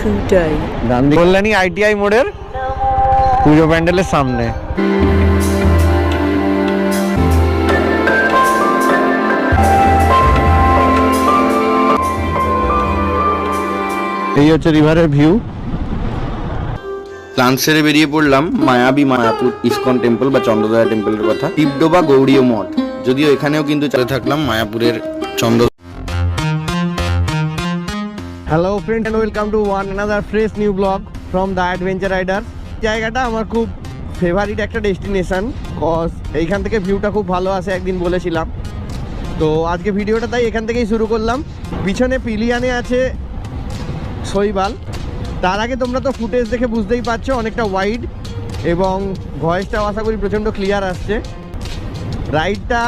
today. Kalyani ITI মোড়ের পুজো প্যান্ডেলের সামনে। এই হচ্ছে রিভারের ভিউ। লাঞ্চ সেরে বেরিয়ে পড়লাম মায়াপুর ইসকন টেম্পল বা চন্দ্রদয়া টেম্পলের কথা, টিপডোবা গৌড়ীয় মঠ। যদিও এখানেও কিন্তু চলে থাকলাম মায়াপুরের চন্দ্র। Hello friend and welcome to one another fresh new blog from the Adventure Riders. জায়গাটা আমার খুব ফেভারিট একটা ডেস্টিনেশন, কজ এইখান থেকে ভিউটা খুব ভালো আসে, একদিন বলেছিলাম। তো আজকে ভিডিওটা তাই এখান থেকেই শুরু করলাম। পিছনে পিলিয়ানে আছে শৈবাল। তার আগে তোমরা তো ফুটেজ দেখে বুঝতেই পারছো অনেকটা ওয়াইড, এবং ভয়েসটাও আশা করি প্রচণ্ড ক্লিয়ার আসছে। রাইডটা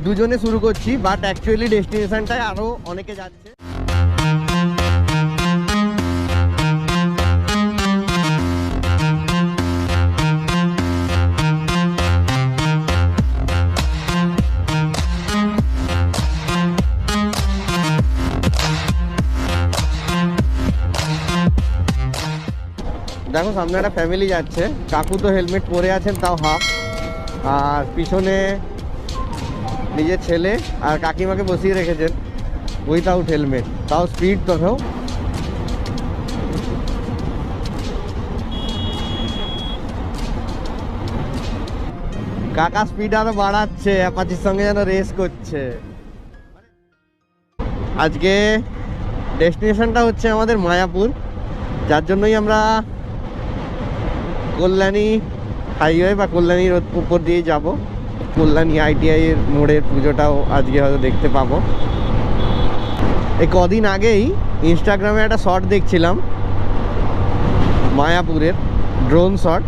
দুজনে শুরু করছি, বাট অ্যাকচুয়ালি ডেস্টিনেশনটায় আরও অনেকে যাচ্ছে। দেখো সামনে একটা ফ্যামিলি যাচ্ছে, কাকু তো হেলমেট পরে আছেন তাও হাফ, আর পিছনে নিজের ছেলে আর কাকিমাকে বসিয়ে রেখেছেন উইথাউট হেলমেট, তাও স্পিড দেখো। কাকা স্পিড আরো বাড়াচ্ছে, অ্যাপাচির সঙ্গে যেন রেস করছে। আজকে ডেস্টিনেশনটা হচ্ছে আমাদের মায়াপুর, যার জন্যই আমরা কল্যাণী হাইওয়ে বা কল্যাণীর উপর দিয়ে যাব। কল্যাণী আইটিআই এর মোড়ের পুজোটাও আজকে হয়তো দেখতে পাবো। এই কদিন আগেই ইনস্টাগ্রামে একটা শট দেখছিলাম মায়াপুরের, ড্রোন শট,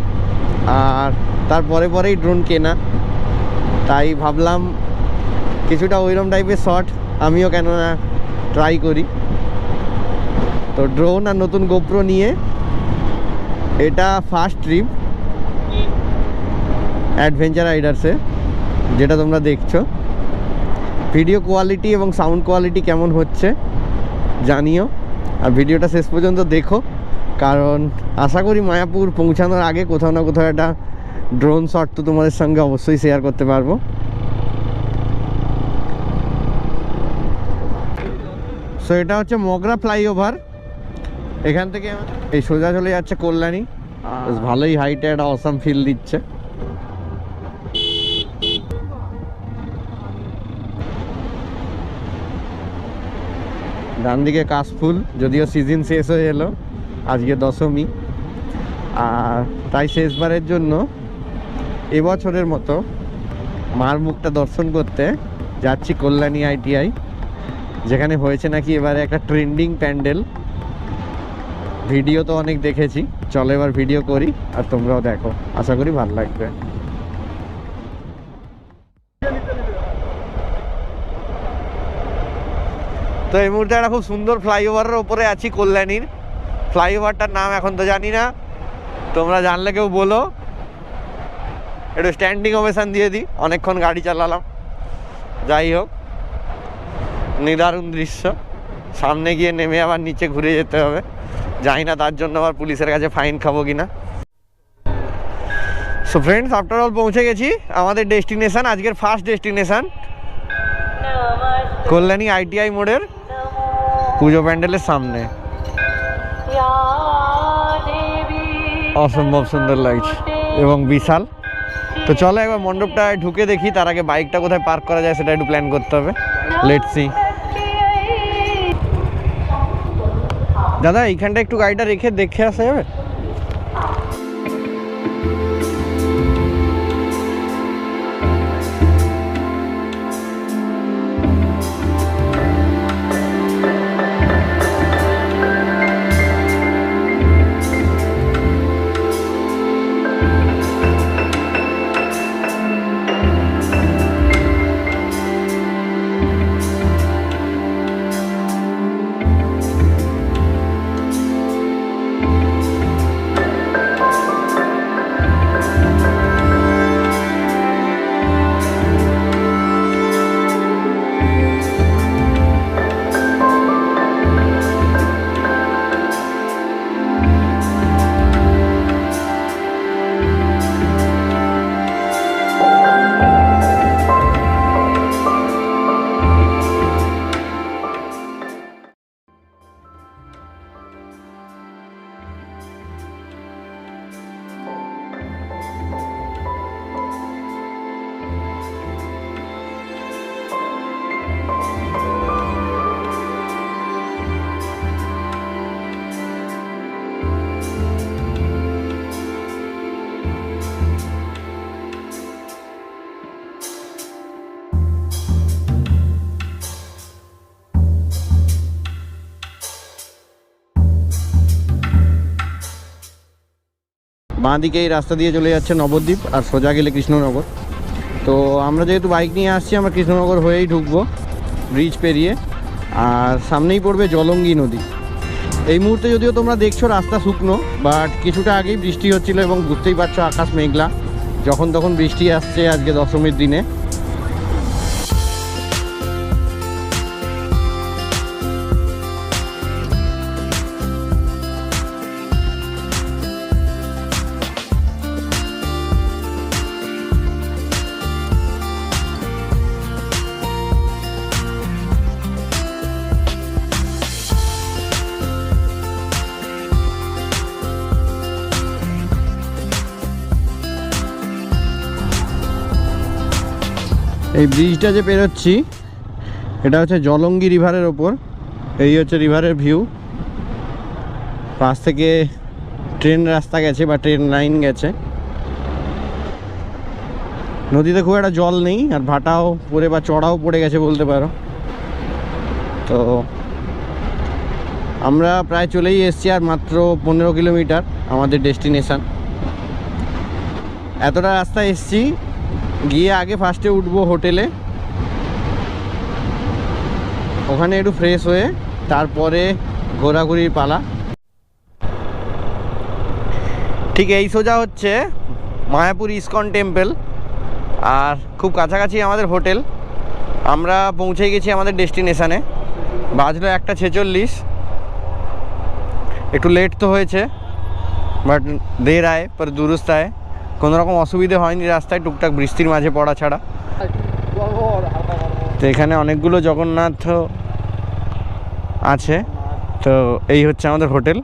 আর তার পরেই ড্রোন কেনা, তাই ভাবলাম কিছুটা ওইরকম টাইপের শট আমিও কেন না ট্রাই করি। তো ড্রোন আর নতুন গোপ্রো নিয়ে এটা ফার্স্ট ট্রিপ অ্যাডভেঞ্চারাইডার্সে, যেটা তোমরা দেখছো। ভিডিও কোয়ালিটি এবং সাউন্ড কোয়ালিটি কেমন হচ্ছে জানিও, আর ভিডিওটা শেষ পর্যন্ত দেখো, কারণ আশা করি মায়াপুর পৌঁছানোর আগে কোথাও না কোথাও একটা ড্রোন শট তো তোমাদের সঙ্গে অবশ্যই শেয়ার করতে পারবো। সো এটা হচ্ছে মগরা ফ্লাইওভার, এখান থেকে এই সোজা চলে যাচ্ছে কল্যাণী। বেশ ভালোই হাইটে একটা অসাম ফিল দিচ্ছে। ডান দিকে কাশফুল, যদিও সিজন শেষ হয়ে এলো, আজকে দশমী, আর তাই শেষবারের জন্য এবছরের মতো মার মুখটা দর্শন করতে যাচ্ছি কল্যাণী আইটিআই, যেখানে হয়েছে নাকি এবারে একটা ট্রেন্ডিং প্যান্ডেল। ভিডিও তো অনেক দেখেছি, চলো এবার ভিডিও করি আর তোমরাও দেখো, আশা করি ভালো লাগবে। তো এই মুহূর্তে একটা খুব সুন্দর ফ্লাইওভারের ওপরে আছি কল্যাণীর। ফ্লাইওভারটার নাম এখন তো জানি না, তোমরা জানলে কেউ বলো। একটু স্ট্যান্ডিং ওভেশন দিয়ে দিই, অনেকক্ষণ গাড়ি চালালাম। যাই হোক, নিদারুণ দৃশ্য। সামনে গিয়ে নেমে আবার নিচে ঘুরে যেতে হবে, জানি না তার জন্য আবার পুলিশের কাছে ফাইন খাবো কিনা। সো ফ্রেন্ডস, আফটার অল পৌঁছে গেছি আমাদের ডেস্টিনেশন, আজকের ফার্স্ট ডেস্টিনেশন কল্যাণী আইটিআই মোড়ের পুজো প্যান্ডেলের সামনে। অসম্ভব সুন্দর লাগছে এবং বিশাল। তো চলো একবার মণ্ডপটায় ঢুকে দেখি, তার আগে বাইকটা কোথায় পার্ক করা যায় সেটা একটু প্ল্যান করতে হবে। Let's see. দাদা এইখানটা একটু গাড়িটা রেখে দেখে আসা যাবে? বাঁ দিকে এই রাস্তা দিয়ে চলে যাচ্ছে নবদ্বীপ, আর সোজা গেলে কৃষ্ণনগর। তো আমরা যেহেতু বাইক নিয়ে আসছি, আমরা কৃষ্ণনগর হয়েই ঢুকবো ব্রিজ পেরিয়ে, আর সামনেই পড়বে জলঙ্গি নদী। এই মুহূর্তে যদিও তোমরা দেখছো রাস্তা শুকনো, বাট কিছুটা আগেই বৃষ্টি হচ্ছিল এবং বুঝতেই পারছো আকাশ মেঘলা, যখন তখন বৃষ্টি আসছে আজকে দশমীর দিনে। এই ব্রিজটা যে পেরোচ্ছি এটা হচ্ছে জলঙ্গি রিভারের ওপর। এই হচ্ছে রিভারের ভিউ। পাশ থেকে ট্রেন রাস্তা গেছে বা ট্রেন লাইন গেছে। নদীতে খুব একটা জল নেই, আর ভাটাও পড়ে বা চড়াও পড়ে গেছে বলতে পারো। তো আমরা প্রায় চলেই এসেছি, আর মাত্র 15 কিলোমিটার আমাদের ডেস্টিনেশান। এতটা রাস্তা এসেছি, গিয়ে আগে ফার্স্টে উঠবো হোটেলে, ওখানে একটু ফ্রেশ হয়ে তারপরে ঘোরাঘুরির পালা। ঠিক এই সোজা হচ্ছে মায়াপুর ইসকন টেম্পল, আর খুব কাছাকাছি আমাদের হোটেল। আমরা পৌঁছে গেছি আমাদের ডেস্টিনেশানে। বাজলো 1:46। একটু লেট তো হয়েছে, বাট দের আয় পর দুরুস্ত আয়। কোনো রকম অসুবিধে হয়নি রাস্তায়, টুকটাক বৃষ্টির মাঝে পড়া ছাড়া। তো এখানে অনেকগুলো জগন্নাথ আছে। তো এই হচ্ছে আমাদের হোটেল,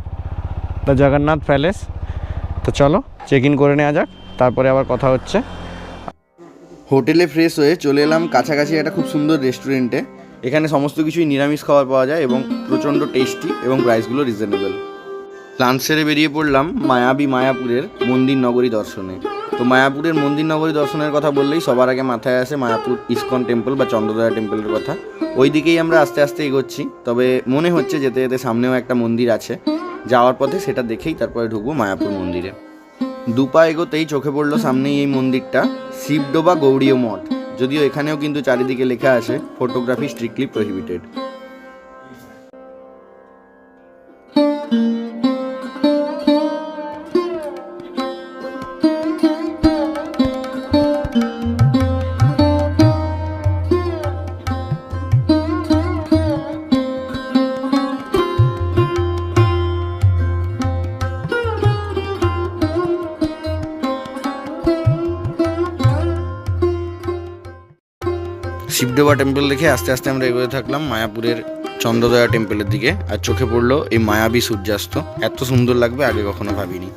দ্য জগন্নাথ প্যালেস। তো চলো চেক ইন করে নেওয়া যাক, তারপরে আবার কথা হচ্ছে। হোটেলে ফ্রেশ হয়ে চলে এলাম কাছাকাছি একটা খুব সুন্দর রেস্টুরেন্টে। এখানে সমস্ত কিছুই নিরামিষ খাবার পাওয়া যায় এবং প্রচণ্ড টেস্টি, এবং প্রাইসগুলো রিজনেবল। লাঞ্চ সেরে বেরিয়ে পড়লাম মায়াপুরের মন্দির নগরী দর্শনে। তো মায়াপুরের মন্দির নগরী দর্শনের কথা বললেই সবার আগে মাথায় আসে মায়াপুর ইসকন টেম্পল বা চন্দ্রদয়া টেম্পলের কথা। ওই দিকেই আমরা আস্তে আস্তে এগোচ্ছি, তবে মনে হচ্ছে যেতে যেতে সামনেও একটা মন্দির আছে। যাওয়ার পথে সেটা দেখেই তারপরে ঢুকবো মায়াপুর মন্দিরে। দুপা এগোতেই চোখে পড়লো সামনেই এই মন্দিরটা, শিবডোবা গৌড়ীয় মঠ। যদিও এখানেও কিন্তু চারিদিকে লেখা আছে ফটোগ্রাফি স্ট্রিক্টলি প্রহিবিটেড। শিবডোবা টেম্পল দেখে আস্তে আস্তে আমরা এগোতে থাকলাম মায়াপুরের চন্দ্রদয়া টেম্পলের দিকে। আর চোখে পড়লো এই মায়াবী সূর্যাস্ত, এত সুন্দর লাগবে আগে কখনো ভাবিনি।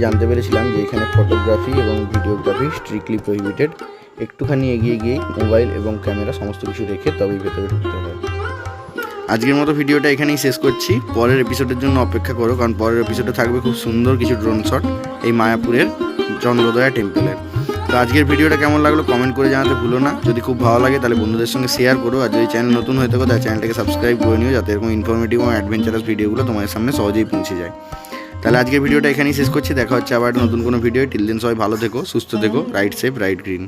জানতে পেরেছিলাম যে এখানে ফটোগ্রাফি এবং ভিডিওগ্রাফি স্ট্রিক্টলি প্রহিবিটেড। একটুখানি এগিয়ে গিয়ে মোবাইল এবং ক্যামেরা সমস্ত কিছু রেখে তবেই ভেতরে ঢুকতে হয়। আজকের মতো ভিডিওটা এখানেই শেষ করছি। পরের এপিসোডের জন্য অপেক্ষা করো, কারণ পরের এপিসোডে থাকবে খুব সুন্দর কিছু ড্রোন শট এই মায়াপুরের চন্দ্রদয়া টেম্পলের। তো আজকের ভিডিওটা কেমন লাগলো কমেন্ট করে জানাতে ভুলো না। যদি খুব ভালো লাগে তাহলে বন্ধুদের সঙ্গে শেয়ার করো, আর যদি চ্যানেল নতুন হয়ে থাকো তাহলে চ্যানেলটাকে সাবস্ক্রাইব করে নিও, যাতে এরকম ইনফরমেটিভ এবং অ্যাডভেঞ্চারাস ভিডিওগুলো তোমাদের সামনে সহজেই পৌঁছে যায়। তাহলে আজকের ভিডিওটা এখানেই শেষ করছি। দেখা হচ্ছে আবার নতুন কোনো ভিডিও। টিল দেন সবাই ভালো থেকো, সুস্থ থেকো, রাইড সেফ, রাইড গ্রিন।